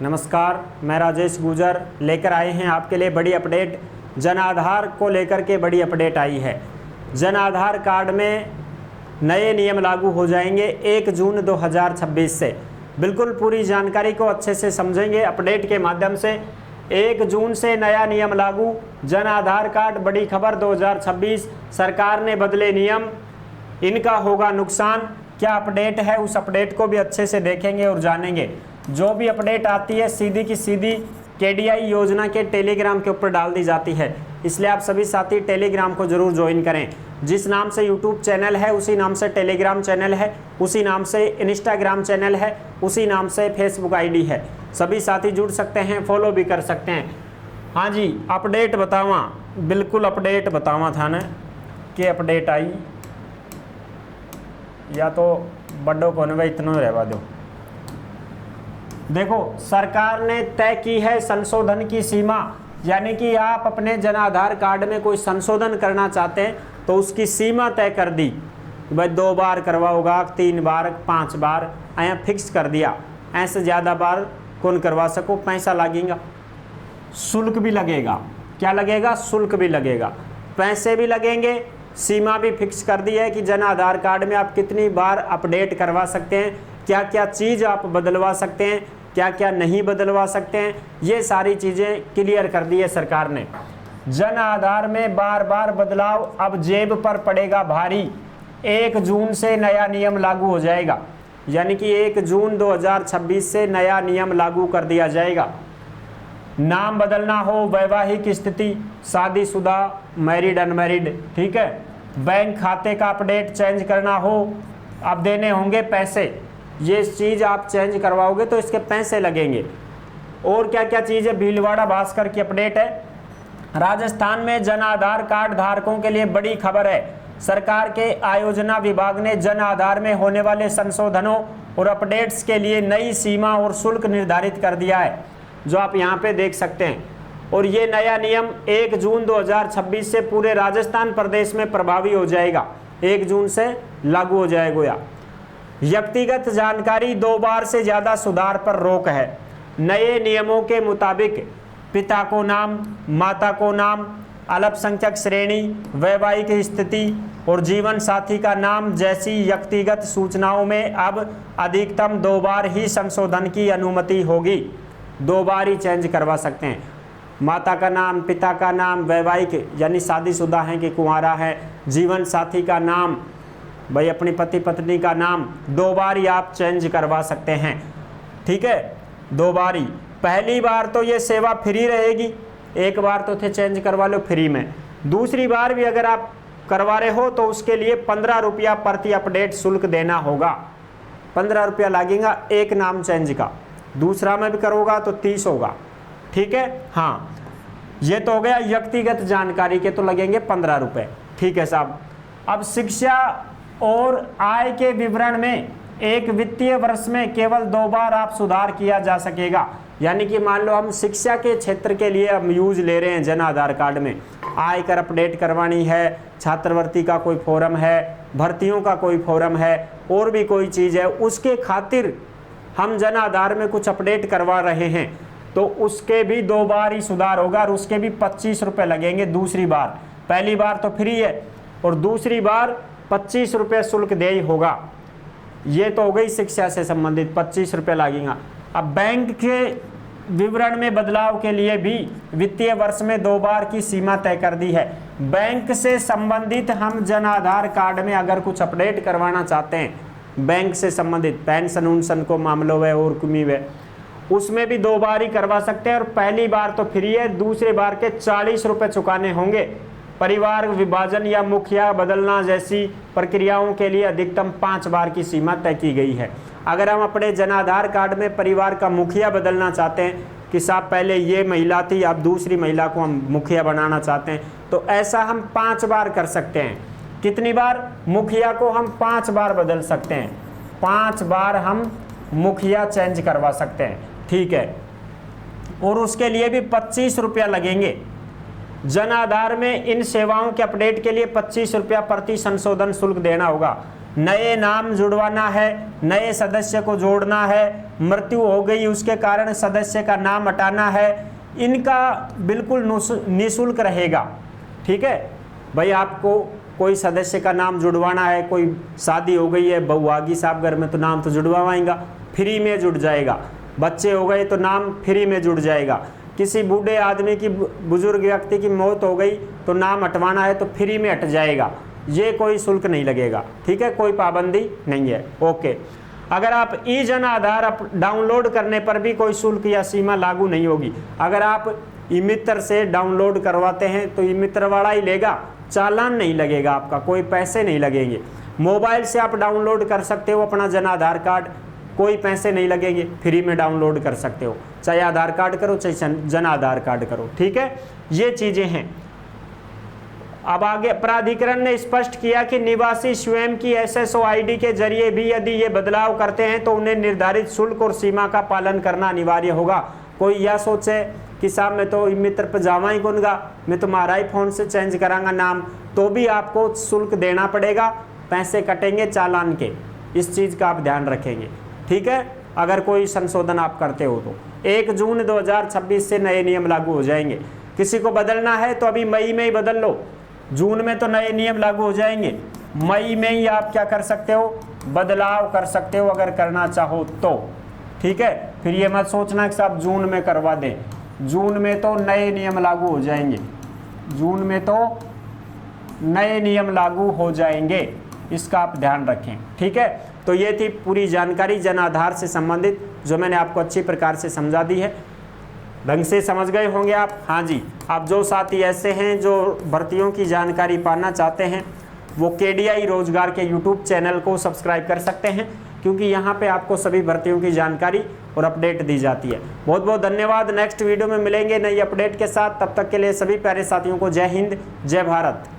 नमस्कार, मैं राजेश गुजर लेकर आए हैं आपके लिए बड़ी अपडेट। जन आधार को लेकर के बड़ी अपडेट आई है। जन आधार कार्ड में नए नियम लागू हो जाएंगे 1 जून 2026 से। बिल्कुल पूरी जानकारी को अच्छे से समझेंगे अपडेट के माध्यम से। 1 जून से नया नियम लागू, जन आधार कार्ड बड़ी खबर 2026, सरकार ने बदले नियम, इनका होगा नुकसान। क्या अपडेट है, उस अपडेट को भी अच्छे से देखेंगे और जानेंगे। जो भी अपडेट आती है सीधी की सीधी KDI योजना के टेलीग्राम के ऊपर डाल दी जाती है, इसलिए आप सभी साथी टेलीग्राम को जरूर ज्वाइन करें। जिस नाम से यूट्यूब चैनल है उसी नाम से टेलीग्राम चैनल है, उसी नाम से इंस्टाग्राम चैनल है, उसी नाम से फेसबुक ID है। सभी साथी जुड़ सकते हैं, फॉलो भी कर सकते हैं। हाँ जी, अपडेट बतावा, बिल्कुल अपडेट बतावा था ना कि अपडेट आई, या तो बड़ों को न इतना रहवा दो। देखो, सरकार ने तय की है संशोधन की सीमा, यानी कि आप अपने जन आधार कार्ड में कोई संशोधन करना चाहते हैं तो उसकी सीमा तय कर दी। भाई 2 बार करवाओगा, 3 बार, 5 बार, यहाँ फिक्स कर दिया। ऐसे ज़्यादा बार कौन करवा सको, पैसा लगेगा, शुल्क भी लगेगा। क्या लगेगा? शुल्क भी लगेगा, पैसे भी लगेंगे। सीमा भी फिक्स कर दी है कि जन आधार कार्ड में आप कितनी बार अपडेट करवा सकते हैं, क्या क्या चीज़ आप बदलवा सकते हैं, क्या क्या नहीं बदलवा सकते हैं, ये सारी चीज़ें क्लियर कर दी है सरकार ने। जन आधार में बार बार बदलाव अब जेब पर पड़ेगा भारी। 1 जून से नया नियम लागू हो जाएगा, यानी कि 1 जून 2026 से नया नियम लागू कर दिया जाएगा। नाम बदलना हो, वैवाहिक स्थिति, शादीशुदा, मैरिड, अनमैरिड, ठीक है। बैंक खाते का अपडेट चेंज करना हो, अब देने होंगे पैसे। ये चीज़ आप चेंज करवाओगे तो इसके पैसे लगेंगे। और क्या क्या चीज़ है, भीलवाड़ा भास्कर की अपडेट है। राजस्थान में जन आधार कार्ड धारकों के लिए बड़ी खबर है। सरकार के आयोजना विभाग ने जन आधार में होने वाले संशोधनों और अपडेट्स के लिए नई सीमा और शुल्क निर्धारित कर दिया है, जो आप यहाँ पे देख सकते हैं। और ये नया नियम 1 जून 2026 से पूरे राजस्थान प्रदेश में प्रभावी हो जाएगा। 1 जून से लागू हो जाएगा। व्यक्तिगत जानकारी 2 बार से ज़्यादा सुधार पर रोक है। नए नियमों के मुताबिक पिता को नाम, माता को नाम, अल्पसंख्यक श्रेणी, वैवाहिक स्थिति और जीवन साथी का नाम जैसी व्यक्तिगत सूचनाओं में अब अधिकतम 2 बार ही संशोधन की अनुमति होगी। 2 बार ही चेंज करवा सकते हैं। माता का नाम, पिता का नाम, वैवाहिक यानी शादीशुदा है कि कुंवारा है, जीवन साथी का नाम, भाई अपनी पति पत्नी का नाम 2 बार ही आप चेंज करवा सकते हैं, ठीक है। 2 बार ही। पहली बार तो ये सेवा फ्री रहेगी, 1 बार तो थे चेंज करवा लो फ्री में। दूसरी बार भी अगर आप करवा रहे हो तो उसके लिए 15 रुपया प्रति अपडेट शुल्क देना होगा। 15 रुपया लगेगा एक नाम चेंज का। दूसरा में भी करोगा तो 30 होगा, ठीक है। हाँ, ये तो हो गया व्यक्तिगत जानकारी के, तो लगेंगे 15 रुपये, ठीक है साहब। अब शिक्षा और आय के विवरण में एक वित्तीय वर्ष में केवल 2 बार आप सुधार किया जा सकेगा। यानी कि मान लो हम शिक्षा के क्षेत्र के लिए हम यूज ले रहे हैं जन आधार कार्ड में, आयकर अपडेट करवानी है, छात्रवृत्ति का कोई फॉर्म है, भर्तियों का कोई फॉर्म है, और भी कोई चीज़ है, उसके खातिर हम जन आधार में कुछ अपडेट करवा रहे हैं तो उसके भी 2 बार ही सुधार होगा और उसके भी 25 रुपये लगेंगे दूसरी बार। पहली बार तो फ्री है और दूसरी बार 25 रुपये शुल्क देय होगा। ये तो हो गई शिक्षा से संबंधित, 25 रुपये लगेगा। अब बैंक के विवरण में बदलाव के लिए भी वित्तीय वर्ष में 2 बार की सीमा तय कर दी है। बैंक से संबंधित हम जन आधार कार्ड में अगर कुछ अपडेट करवाना चाहते हैं, बैंक से संबंधित पेंशन उनशन को मामलों में और कुमी में, उसमें भी 2 बार ही करवा सकते हैं। और पहली बार तो फ्री है, दूसरे बार के 40 रुपये चुकाने होंगे। परिवार विभाजन या मुखिया बदलना जैसी प्रक्रियाओं के लिए अधिकतम 5 बार की सीमा तय की गई है। अगर हम अपने जन आधार कार्ड में परिवार का मुखिया बदलना चाहते हैं कि साहब पहले ये महिला थी, अब दूसरी महिला को हम मुखिया बनाना चाहते हैं, तो ऐसा हम 5 बार कर सकते हैं। कितनी बार? मुखिया को हम 5 बार बदल सकते हैं, 5 बार हम मुखिया चेंज करवा सकते हैं, ठीक है। और उसके लिए भी 25 रुपया लगेंगे। जन आधार में इन सेवाओं के अपडेट के लिए 25 रुपया प्रति संशोधन शुल्क देना होगा। नए नाम जुड़वाना है, नए सदस्य को जोड़ना है, मृत्यु हो गई उसके कारण सदस्य का नाम हटाना है, इनका बिल्कुल निःशुल्क रहेगा। ठीक है भाई, आपको कोई सदस्य का नाम जुड़वाना है, कोई शादी हो गई है, बहू आ गई साहब घर में तो नाम तो जुड़वाएगा, फ्री में जुड़ जाएगा। बच्चे हो गए तो नाम फ्री में जुड़ जाएगा। किसी बूढ़े आदमी की, बुजुर्ग व्यक्ति की मौत हो गई तो नाम हटवाना है तो फ्री में हट जाएगा, ये कोई शुल्क नहीं लगेगा। ठीक है, कोई पाबंदी नहीं है। ओके, अगर आप ई जन आधार डाउनलोड करने पर भी कोई शुल्क या सीमा लागू नहीं होगी। अगर आप ई मित्र से डाउनलोड करवाते हैं तो ई मित्र वाला ही लेगा, चालान नहीं लगेगा आपका, कोई पैसे नहीं लगेंगे। मोबाइल से आप डाउनलोड कर सकते हो अपना जन आधार कार्ड, कोई पैसे नहीं लगेंगे, फ्री में डाउनलोड कर सकते हो, चाहे आधार कार्ड करो चाहे जन आधार कार्ड करो। ठीक है, ये चीजें हैं। अब आगे प्राधिकरण ने स्पष्ट किया कि निवासी स्वयं की SSO ID के जरिए भी यदि ये बदलाव करते हैं तो उन्हें निर्धारित शुल्क और सीमा का पालन करना अनिवार्य होगा। कोई यह सोचे कि साहब मैं तो मित्र पर जावा ही कौनगा, मैं तुम्हारा ही फोन से चेंज करांगा नाम, तो भी आपको शुल्क देना पड़ेगा, पैसे कटेंगे चालान के। इस चीज़ का आप ध्यान रखेंगे। ठीक है, अगर कोई संशोधन आप करते हो तो 1 जून 2026 से नए नियम लागू हो जाएंगे। किसी को बदलना है तो अभी मई में ही बदल लो, जून में तो नए नियम लागू हो जाएंगे, मई में ही आप क्या कर सकते हो, बदलाव कर सकते हो अगर करना चाहो तो। ठीक है, फिर ये मत सोचना कि साहब जून में करवा दें, जून में तो नए नियम लागू हो जाएंगे, जून में तो नए नियम लागू हो जाएंगे, इसका आप ध्यान रखें। ठीक है, तो ये थी पूरी जानकारी जन आधार से संबंधित जो मैंने आपको अच्छी प्रकार से समझा दी है। ढंग से समझ गए होंगे आप। हाँ जी, आप जो साथी ऐसे हैं जो भर्तियों की जानकारी पाना चाहते हैं वो KDI रोजगार के YouTube चैनल को सब्सक्राइब कर सकते हैं, क्योंकि यहाँ पे आपको सभी भर्तियों की जानकारी और अपडेट दी जाती है। बहुत बहुत धन्यवाद। नेक्स्ट वीडियो में मिलेंगे नई अपडेट के साथ, तब तक के लिए सभी प्यारे साथियों को जय हिंद, जय भारत।